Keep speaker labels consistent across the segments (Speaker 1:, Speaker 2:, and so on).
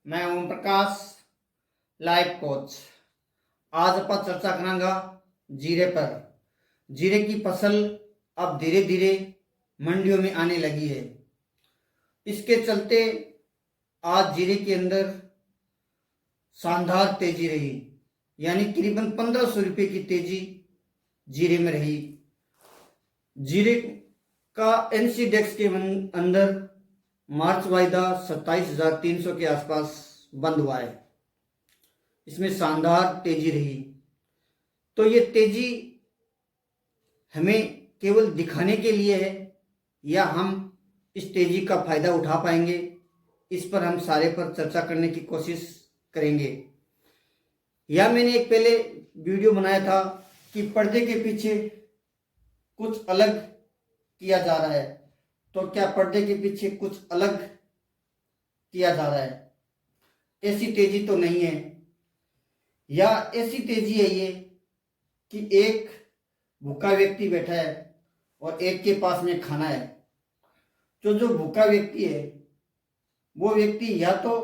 Speaker 1: मैं Om Prakash, life coach. आज ਆਪਾਂ चर्चा करांगा जीरे पर। जीरे की फसल अब धीरे धीरे मंडियों में आने लगी है। इसके चलते आज जीरे के अंदर शानदार तेजी रही, यानी करीबन 1500 रुपये की तेजी जीरे में रही। जीरे का एनसीडेक्स के अंदर मार्च वायदा 27,300 के आसपास बंद हुआ है। इसमें शानदार तेजी रही। तो ये तेजी हमें केवल दिखाने के लिए है या हम इस तेजी का फायदा उठा पाएंगे, इस पर हम सारे पर चर्चा करने की कोशिश करेंगे। या मैंने एक पहले वीडियो बनाया था कि पर्दे के पीछे कुछ अलग किया जा रहा है। तो क्या पर्दे के पीछे कुछ अलग किया जा रहा है? ऐसी तेजी तो नहीं है। या ऐसी तेजी है ये कि एक भूखा व्यक्ति बैठा है और एक के पास में खाना है। तो जो भूखा व्यक्ति है वो व्यक्ति या तो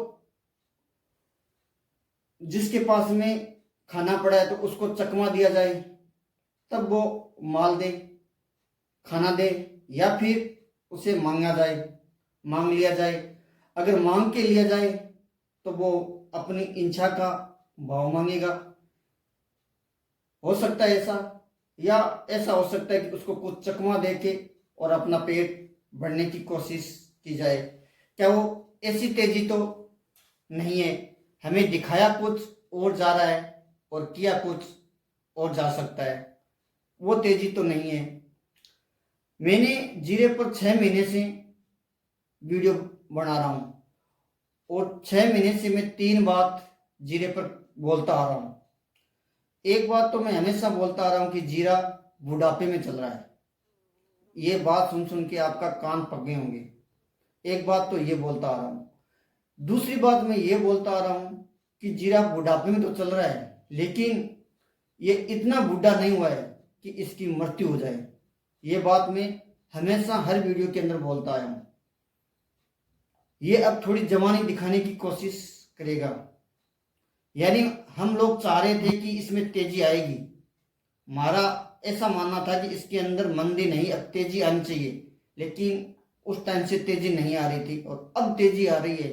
Speaker 1: जिसके पास में खाना पड़ा है तो उसको चकमा दिया जाए तब वो माल दे, खाना दे, या फिर उसे मांगा जाए, मांग लिया जाए। अगर मांग के लिया जाए तो वो अपनी इच्छा का भाव मांगेगा। हो सकता है ऐसा, या ऐसा हो सकता है कि उसको कुछ चकमा दे के और अपना पेट भरने की कोशिश की जाए। क्या वो ऐसी तेजी तो नहीं है। हमें दिखाया कुछ और जा रहा है और किया कुछ और जा सकता है, वो तेजी तो नहीं है। मैंने जीरे पर 6 महीने से वीडियो बना रहा हूँ और 6 महीने से मैं 3 बात जीरे पर बोलता आ रहा हूँ। एक बात तो मैं हमेशा बोलता आ रहा हूँ कि जीरा बुढ़ापे में चल रहा है। ये बात सुन सुन के आपका कान पक गए होंगे। एक बात तो ये बोलता आ रहा हूँ। दूसरी बात मैं ये बोलता आ रहा हूँ कि जीरा बुढ़ापे में तो चल रहा है, लेकिन ये इतना बूढ़ा नहीं हुआ है कि इसकी मृत्यु हो जाए। ये बात मैं हमेशा हर वीडियो के अंदर बोलता आया हूँ। ये अब थोड़ी जवानी दिखाने की कोशिश करेगा। यानी हम लोग चाह रहे थे कि इसमें तेजी आएगी। हमारा ऐसा मानना था कि इसके अंदर मंदी नहीं, अब तेजी आनी चाहिए, लेकिन उस टाइम से तेजी नहीं आ रही थी और अब तेजी आ रही है।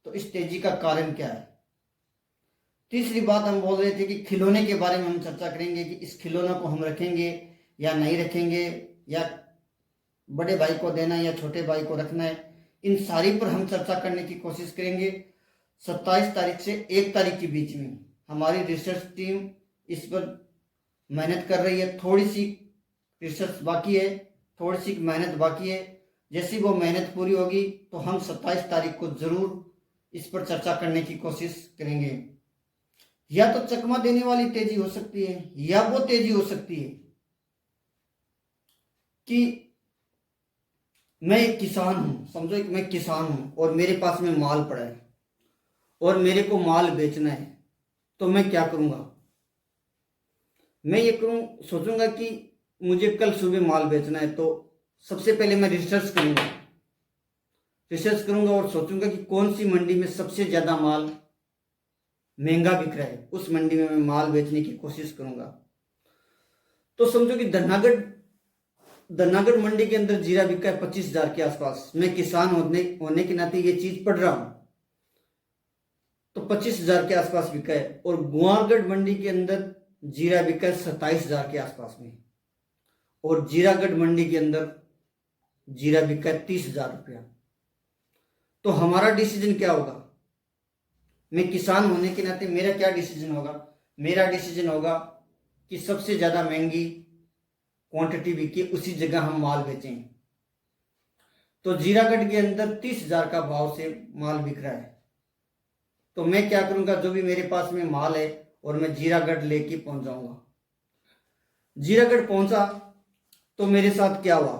Speaker 1: तो इस तेजी का कारण क्या है? तीसरी बात हम बोल रहे थे कि खिलौने के बारे में हम चर्चा करेंगे कि इस खिलौने को हम रखेंगे या नहीं रखेंगे, या बड़े भाई को देना या छोटे भाई को रखना है। इन सारी पर हम चर्चा करने की कोशिश करेंगे। 27 तारीख से 1 तारीख के बीच में हमारी रिसर्च टीम इस पर मेहनत कर रही है। थोड़ी सी रिसर्च बाकी है, थोड़ी सी मेहनत बाकी है। जैसी वो मेहनत पूरी होगी तो हम 27 तारीख को जरूर इस पर चर्चा करने की कोशिश करेंगे। या तो चकमा देने वाली तेजी हो सकती है, या वो तेजी हो सकती है कि मैं एक किसान हूं, समझो कि मैं किसान हूं और मेरे पास में माल पड़ा है और मेरे को माल बेचना है। तो मैं क्या करूंगा? मैं ये सोचूंगा कि मुझे कल सुबह माल बेचना है, तो सबसे पहले मैं रिसर्च करूंगा और सोचूंगा कि कौन सी मंडी में सबसे ज्यादा माल महंगा बिक रहा है, उस मंडी में मैं माल बेचने की कोशिश करूंगा। तो समझो कि धनागढ़ मंडी के अंदर जीरा बिका है 25,000 के आसपास। मैं किसान होने के नाते ये चीज पढ़ रहा हूं, तो 25,000 के आसपास बिका है। और गुआरगढ़ मंडी के अंदर जीरा बिका है 27,000 के आसपास में। और जीरागढ़ मंडी के अंदर जीरा बिका है 30,000 रुपया। तो हमारा डिसीजन क्या होगा? मैं किसान होने के नाते मेरा क्या डिसीजन होगा? मेरा डिसीजन होगा कि सबसे ज्यादा महंगी क्वांटिटी बिकी, उसी जगह हम माल बेचें। तो जीरागढ़ के अंदर 30,000 का भाव से माल बिक रहा है। तो मैं क्या करूंगा? जो भी मेरे पास में माल है और मैं जीरागढ़ लेके पहुंच जाऊंगा। जीरागढ़ पहुंचा तो मेरे साथ क्या हुआ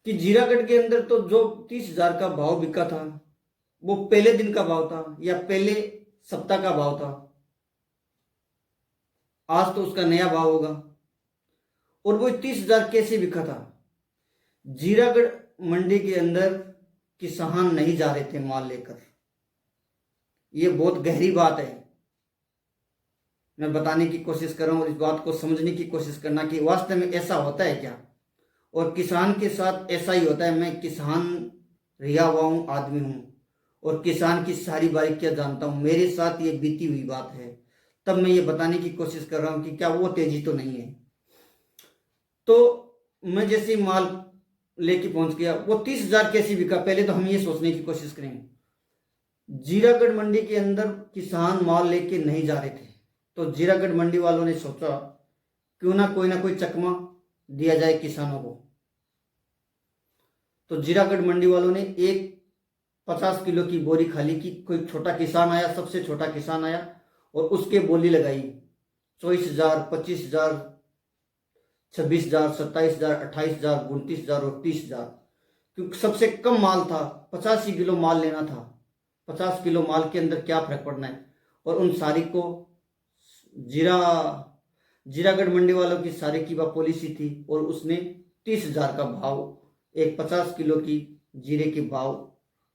Speaker 1: कि जीरागढ़ के अंदर तो जो 30,000 का भाव बिका था वो पहले दिन का भाव था या पहले सप्ताह का भाव था। आज तो उसका नया भाव होगा। और वो 30,000 कैसे बिका था? जीरागढ़ मंडी के अंदर किसान नहीं जा रहे थे माल लेकर। ये बहुत गहरी बात है, मैं बताने की कोशिश कर रहा हूँ और इस बात को समझने की कोशिश करना कि वास्तव में ऐसा होता है क्या, और किसान के साथ ऐसा ही होता है। मैं किसान रिया हुआ हूँ, आदमी हूँ, और किसान की सारी बारीकियां जानता हूँ। मेरे साथ ये बीती हुई बात है, तब मैं ये बताने की कोशिश कर रहा हूँ कि क्या वो तेजी तो नहीं है। तो मैं जैसे ही माल लेके पहुंच गया, वो 30,000 कैसे बिका, पहले तो हम ये सोचने की कोशिश करेंगे। जीरागढ़ मंडी के अंदर किसान माल लेके नहीं जा रहे थे, तो जीरागढ़ मंडी वालों ने सोचा क्यों ना कोई चकमा दिया जाए किसानों को। तो जीरागढ़ मंडी वालों ने एक 50 किलो की बोरी खाली की। कोई छोटा किसान आया, सबसे छोटा किसान आया, और उसके बोली लगाई 24,000, 25,000, 26,000, 27,000, 28,000, 29,000 और 30,000, क्योंकि सबसे कम माल था। 85 किलो माल लेना था। 50 किलो माल के अंदर क्या फर्क पड़ना है। और उन सारी को जीरागढ़ मंडी वालों की सारी की वह पॉलिसी थी, और उसने 30,000 का भाव एक 50 किलो की जीरे के भाव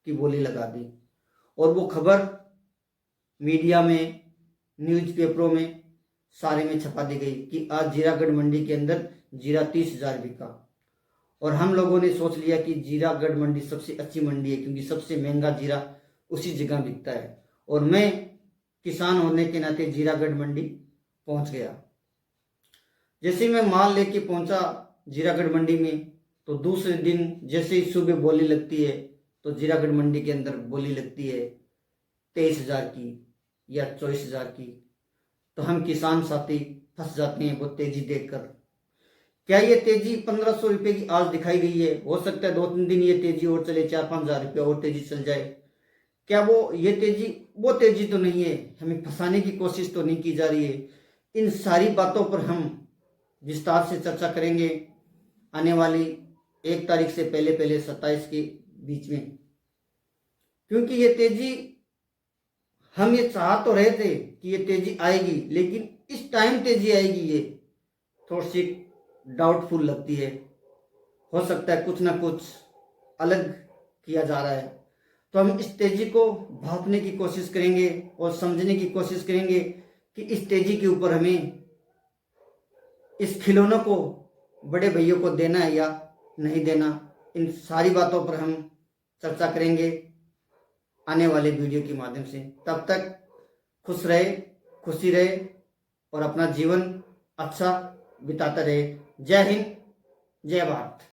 Speaker 1: की बोली लगा दी। और वो खबर मीडिया में, न्यूज़पेपरों में सारे में छपा दी गई कि आज जीरागढ़ मंडी के अंदर जीरा 30,000 बिका। और हम लोगों ने सोच लिया कि जीरागढ़ मंडी सबसे अच्छी मंडी है, क्योंकि सबसे महंगा जीरा उसी जगह बिकता है। और मैं किसान होने के नाते जीरागढ़ मंडी पहुंच गया। जैसे मैं माल लेके पहुंचा जीरागढ़ मंडी में, तो दूसरे दिन जैसे ही सुबह बोली लगती है, तो जीरागढ़ मंडी के अंदर बोली लगती है 23,000 की या 24,000 की। तो हम किसान साथी फंस जाते हैं वो तेजी देखकर। क्या ये तेजी 1,500 रुपये की आज दिखाई गई है, हो सकता है 2-3 दिन ये तेजी और चले, 4-5 हजार रुपये और तेजी चल जाए। क्या ये तेजी वो तेजी तो नहीं है, हमें फंसाने की कोशिश तो नहीं की जा रही है। इन सारी बातों पर हम विस्तार से चर्चा करेंगे आने वाली 1 तारीख से पहले 27 के बीच में, क्योंकि ये तेजी, हम ये चाह तो रहे थे कि ये तेजी आएगी, लेकिन इस टाइम तेजी आएगी ये थोड़ी सी डाउटफुल लगती है। हो सकता है कुछ ना कुछ अलग किया जा रहा है। तो हम इस तेजी को भांपने की कोशिश करेंगे और समझने की कोशिश करेंगे कि इस तेजी के ऊपर हमें इस खिलौनों को बड़े भैयों को देना है या नहीं देना। इन सारी बातों पर हम चर्चा करेंगे आने वाले वीडियो के माध्यम से। तब तक खुश रहे, खुशी रहे और अपना जीवन अच्छा बिताता रहे। जय हिंद, जय भारत।